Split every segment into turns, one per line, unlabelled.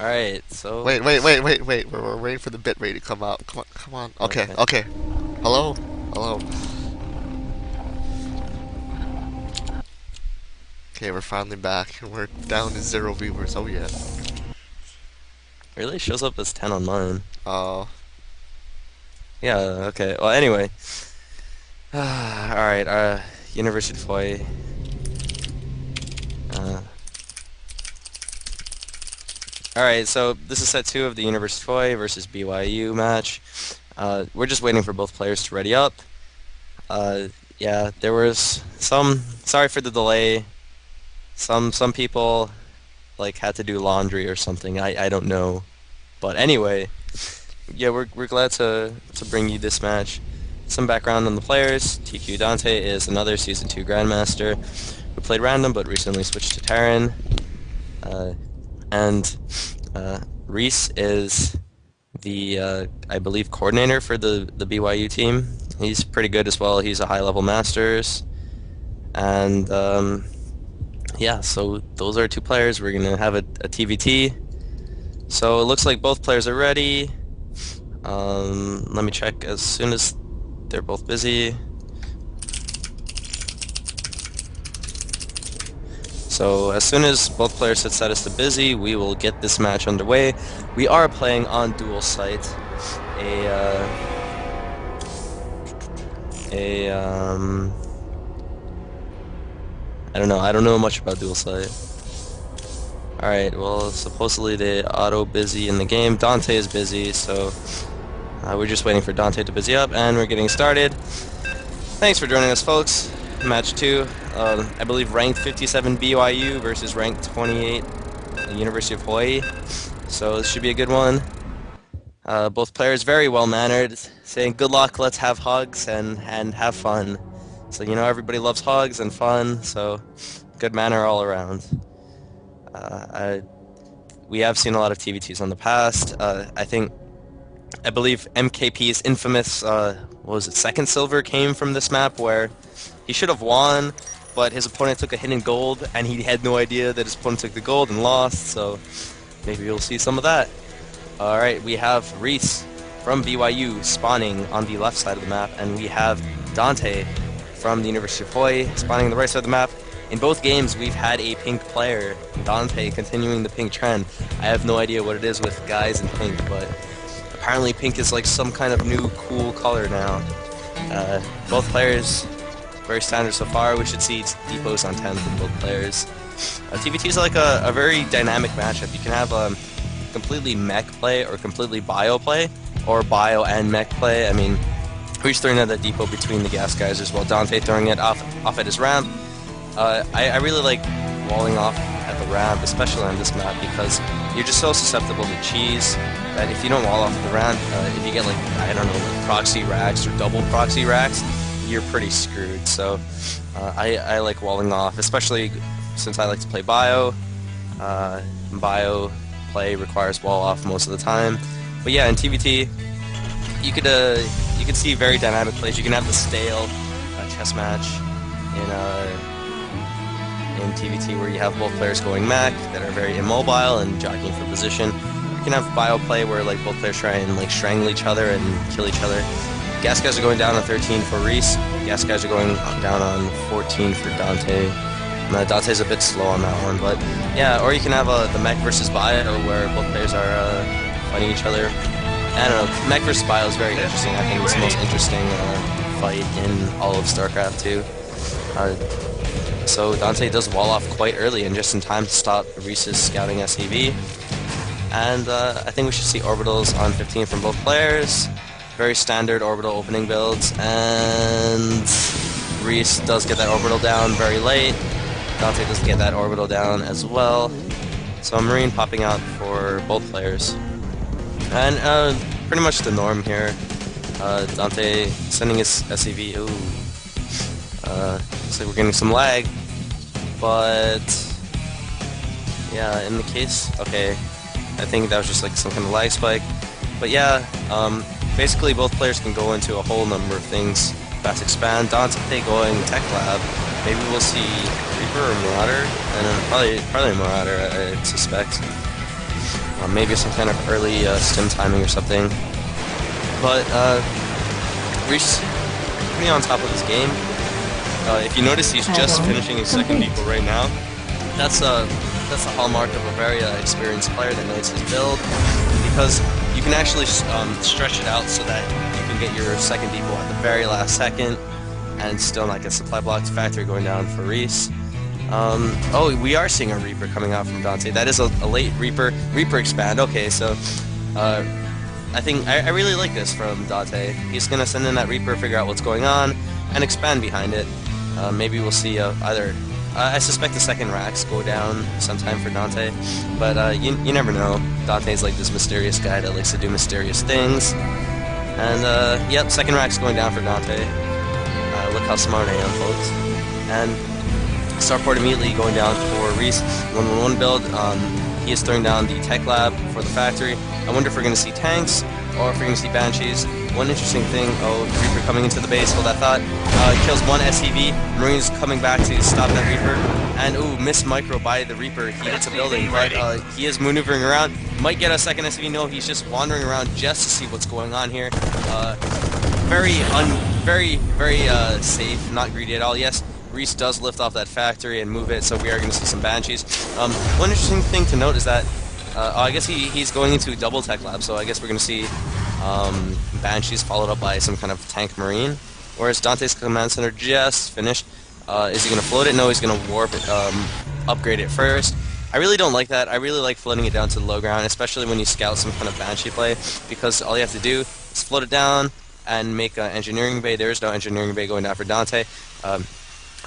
Alright, so
Wait. We're waiting for the bit rate to come out. Come on. Okay,
okay.
okay. Hello? Hello. Okay, we're finally back, and we're down to 0 viewers. Oh yeah.
Really shows up as 10 on mine.
Uh,
Yeah, okay. Well, anyway. Alright, University of Hawaii. Uh, Alright, so this is set 2 of the University of Hawaii versus BYU match. We're just waiting for both players to ready up. Uh, yeah, there was sorry for the delay. Some people, like, had to do laundry or something. I don't know. But anyway, yeah, we're glad to bring you this match. Some background on the players. TQ Dante is another Season 2 Grandmaster who played random but recently switched to Terran. Uh, and Reese is the, I believe, coordinator for the BYU team. He's pretty good as well. He's a high-level Masters. And, yeah, so those are two players. We're going to have a TVT. So it looks like both players are ready. Let me check as soon as they're both busy. So as soon as both players hit status to busy, we will get this match underway. We are playing on dual site. I don't know much about dual site. Alright, well, supposedly they auto-busy in the game. Dante is busy, so we're just waiting for Dante to busy up, and we're getting started. Thanks for joining us, folks. Match 2, I believe ranked 57 BYU versus ranked 28 University of Hawaii. So this should be a good one. Both players very well-mannered, saying good luck, let's have hugs, and have fun. So, you know, everybody loves hugs and fun, so good manner all around. We have seen a lot of TVTs in the past. I believe MKP's infamous, what was it, second silver came from this map where he should have won, but his opponent took a hidden gold, and he had no idea that his opponent took the gold and lost, so maybe you'll see some of that. Alright, we have Reese from BYU spawning on the left side of the map, and we have Dante from the University of Hawaii spawning on the right side of the map. In both games, we've had a pink player, Dante, continuing the pink trend. I have no idea what it is with guys in pink, but apparently pink is like some kind of new cool color now. Both players, very standard so far. We should see depots on 10 from both players. TVT is like a very dynamic matchup. You can have completely mech play or completely bio play, or bio and mech play. I mean, Reese throwing out that depot between the gas geysers while Dante throwing it off at his ramp. I really like walling off at the ramp, especially on this map, because you're just so susceptible to cheese that if you don't wall off the ramp, if you get like, I don't know, like proxy racks or double proxy racks, you're pretty screwed. So I like walling off, especially since I like to play bio. Bio play requires wall off most of the time. But yeah, in TVT, you could see very dynamic plays. You can have the stale chess match in TVT where you have both players going mech that are very immobile and jockeying for position. You can have bio play where like both players try and like strangle each other and kill each other. Gas guys are going down on 13 for Reese. Gas guys are going down on 14 for Dante. Dante's a bit slow on that one, but yeah. Or you can have the mech versus bio where both players are fighting each other. I don't know. Mech versus bio is very interesting. I think it's the most interesting fight in all of StarCraft 2. So Dante does wall off quite early and just in time to stop Reese's scouting SCV. And I think we should see orbitals on 15 from both players. Very standard orbital opening builds, and Reese does get that orbital down very late. Dante does get that orbital down as well. So a Marine popping out for both players. And pretty much the norm here. Dante sending his SCV. Ooh. Looks like we're getting some lag. But yeah, in the case, okay, I think that was just like some kind of lag spike. But yeah, basically both players can go into a whole number of things. Fast expand, Dante going Tech Lab. Maybe we'll see Reaper or Marauder, and then probably Marauder, I suspect. maybe some kind of early stim timing or something. But Reese pretty on top of this game. If you notice, he's just finishing his second depot right now. That's the hallmark of a very experienced player that knows his build, because you can actually stretch it out so that you can get your second depot at the very last second and still not get supply blocked. Factory going down for Reese. Oh, we are seeing a Reaper coming out from Dante. That is a late Reaper. Reaper expand. Okay, so I think I really like this from Dante. He's gonna send in that Reaper, figure out what's going on, and expand behind it. Maybe we'll see either. I suspect the second racks go down sometime for Dante, but you never know. Dante's like this mysterious guy that likes to do mysterious things. And yep, second rack's going down for Dante. Look how smart I am, folks. And Starport immediately going down for Reese. 1-1-1 build. He is throwing down the tech lab for the factory. I wonder if we're going to see tanks or if we're going to see Banshees. One interesting thing, Reaper coming into the base, hold that thought. Kills one SCV. Marine's coming back to stop that Reaper. And ooh, missed micro by the Reaper. He hits a building, but he is maneuvering around. Might get a second SCV. No, he's just wandering around just to see what's going on here. Very safe, not greedy at all. Yes, Reese does lift off that factory and move it, so we are going to see some Banshees. One interesting thing to note is that, I guess he's going into a double tech lab, so I guess we're going to see Banshees followed up by some kind of tank marine, whereas Dante's command center just finished. Is he going to float it? No, he's going to warp it, upgrade it first. I really don't like that. I really like floating it down to the low ground, especially when you scout some kind of Banshee play, because all you have to do is float it down and make an engineering bay. There is no engineering bay going down for Dante.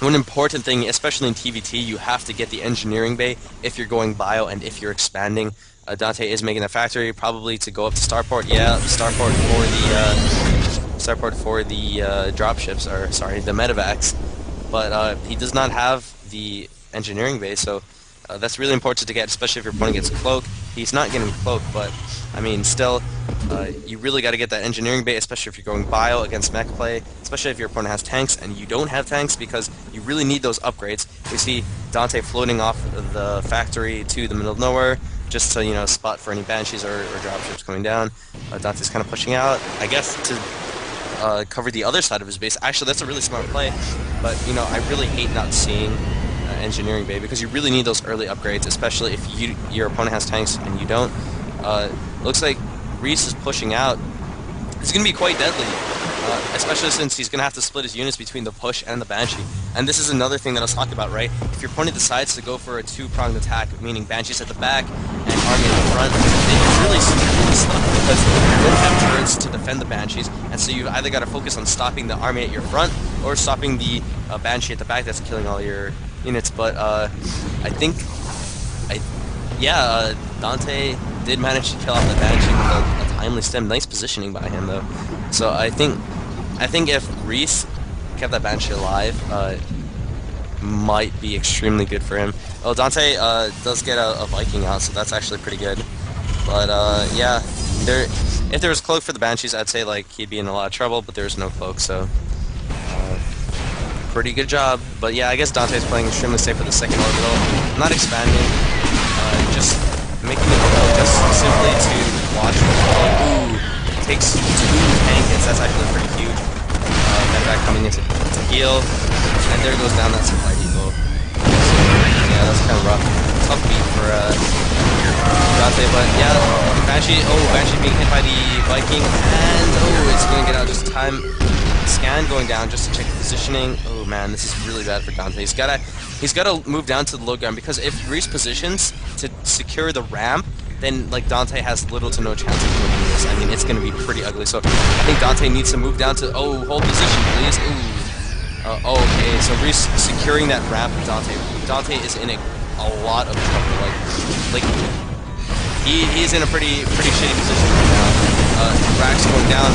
One important thing, especially in TVT, you have to get the engineering bay if you're going bio and if you're expanding. Dante is making a factory, probably to go up to Starport. Yeah, Starport for the dropships, or sorry, the medevacs. But he does not have the engineering bay, so that's really important to get, especially if your opponent gets Cloak. He's not getting Cloak, but I mean, still, you really got to get that engineering bay, especially if you're going bio against mech play, especially if your opponent has tanks and you don't have tanks, because you really need those upgrades. We see Dante floating off the factory to the middle of nowhere, just to, you know, spot for any Banshees or dropships coming down. Dante's kind of pushing out, I guess, to cover the other side of his base. Actually, that's a really smart play, but, you know, I really hate not seeing engineering bay, because you really need those early upgrades, especially if your opponent has tanks and you don't. Looks like Reese is pushing out. It's going to be quite deadly, especially since he's going to have to split his units between the push and the Banshee. And this is another thing that I was talking about, right? If your opponent decides to go for a two-pronged attack, meaning Banshees at the back and Army at the front, then you're really stuck, because you don't have turrets to defend the Banshees, and so you either got to focus on stopping the Army at your front or stopping the Banshee at the back that's killing all your units. But I think, Dante did manage to kill off the Banshee with a timely stem. Nice positioning by him, though. So I think if Reese kept that Banshee alive, might be extremely good for him. Oh, Dante does get a Viking out, so that's actually pretty good. But yeah, if there was Cloak for the Banshees, I'd say like he'd be in a lot of trouble, but there's no Cloak, so pretty good job. But yeah, I guess Dante's playing extremely safe with the second orbital, not expanding, just making it just simply to watch. Ooh, takes 2 tank hits. That's actually pretty huge. Medevac coming in to heal, and there goes down that supply depot. So, yeah, that's kind of rough. Tough beat for Dante, but yeah, Banshee being hit by the Viking, and it's gonna get out just in time. Scan going down just to check the positioning. Oh man, this is really bad for Dante. He's gotta move down to the low ground, because if Reese positions to secure the ramp, then like Dante has little to no chance of winning this. I mean, it's gonna be pretty ugly. So I think Dante needs to move down to hold position, please. Ooh. Okay, so Reese securing that ramp. Dante is in a lot of trouble. Like he's in a pretty shitty position right now. Rack's going down.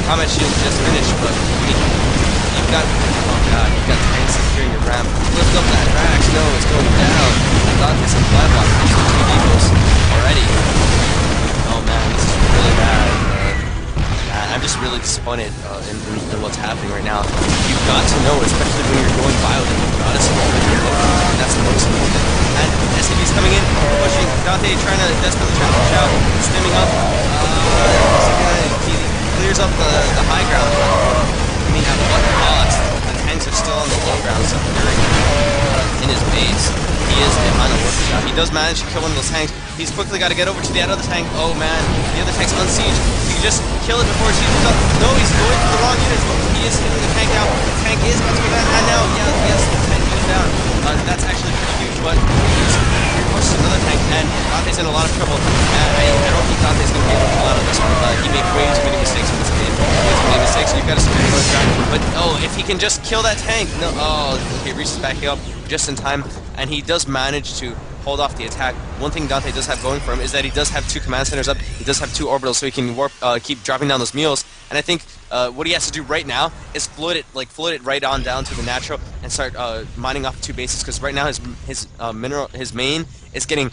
Combat shield just finished, but you've got tanks securing your ramp. Lift up that Rax. No, it's going down. I thought this was flat block. These are 2 vehicles already. Oh man, this is really bad. I'm just really disappointed in what's happening right now. You've got to know, especially when you're going bio, that you've got to secure your location. That's the most important. and SCV's coming in, pushing. Dante trying to desperately trying to push out, stimming up. He clears up the high ground, but I mean, at what cost? The tanks are still on the low ground, securing in his base. He is behind a worker shot. He does manage to kill one of those tanks. He's quickly got to get over to the other tank. Oh man, the other tank's on siege. He can just kill it before she comes up. No, he's going for the wrong units. He is hitting the tank down. The tank is about to go down, and now, yeah, yes, the tank goes down. That's actually pretty huge, but he's pushed another tank, and Dante's in a lot of trouble. I don't think Dante's going to be able to pull out of this one. He made way too many mistakes in this game. Way too many mistakes, so you've got to secure the ground. But, oh, if he can just kill that tank. No, oh, okay, reaches back up just in time, and he does manage to hold off the attack. One thing Dante does have going for him is that he does have 2 command centers up. He does have 2 orbitals, so he can keep dropping down those mules. And I think what he has to do right now is float it right on down to the natural and start mining off 2 bases. Because right now his main is getting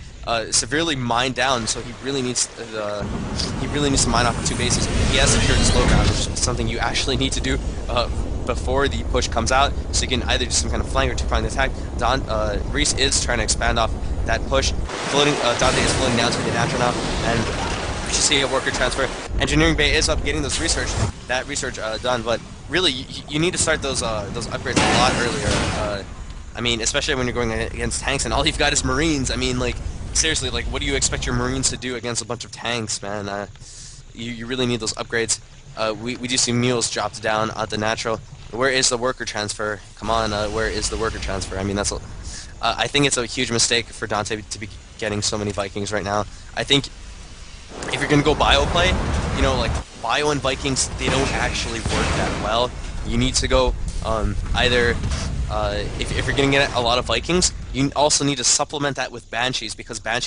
severely mined down, so he really needs to mine off 2 bases. He has secured his low ground, which is something you actually need to do before the push comes out, so you can either do some kind of flank or 2-pronged attack. Reese is trying to expand off that push. Dante is floating down to the natural now, and we should see a worker transfer. Engineering Bay is up getting that research done, but really you need to start those upgrades a lot earlier. I mean, especially when you're going against tanks and all you've got is Marines. I mean, like, seriously, like, what do you expect your Marines to do against a bunch of tanks, man? You really need those upgrades. We do see mules dropped down at the natural. Where is the worker transfer? Come on, where is the worker transfer? I mean, I think it's a huge mistake for Dante to be getting so many Vikings right now. I think if you're going to go bio play, you know, like, bio and Vikings, they don't actually work that well. You need to go either, if you're going to get a lot of Vikings, you also need to supplement that with Banshees, because Banshees